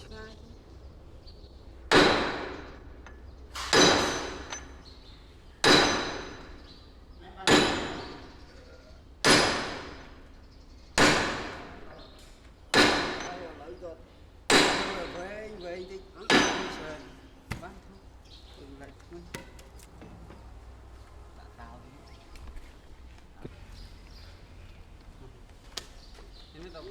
ngay về đi bán thôi lại đã tao ini đâu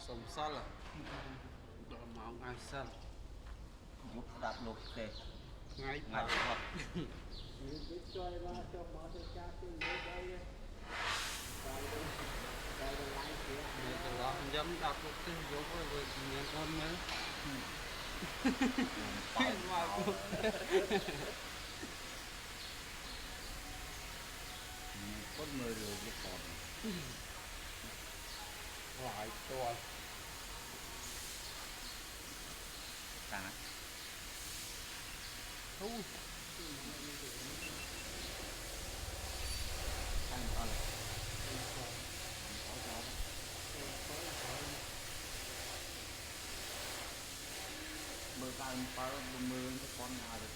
sống sao là đỏ máu ngay sao một đạp lục để ngay ngay hoặc dám đạp được cái vô với miếng con nữa có 10 rồi cái còn lại to cả thu ăn con mưa cao bao mưa cái con nào rồi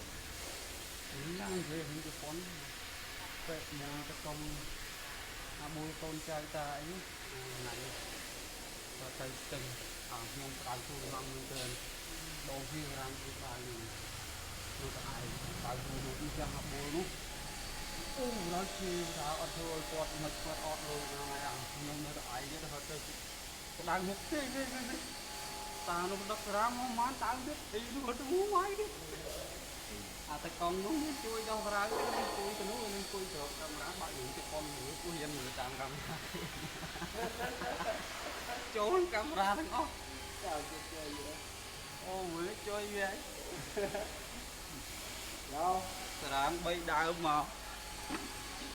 đang về những cái con vẹt mùa cái con mùi con trai ta ấy này và thầy từng mong tài thu bằng tên đồ vi rằng cái tài nó tại tài thu nó đi ra học bồi lúc nó chi ta ở thôi quạt mật quạt ọt rồi này nhưng nó tại chứ nó hơi đang biết cái ta nó đập ra mà ta biết đi nó muốn máy đi ta con nó chui đâu ra cái nó chui cái nó chui được camera bạn những cái con người của dân người ta cầm trốn camera thằng ó chơi gì đó ô mới chơi gì đấy đâu sáng bay đào mà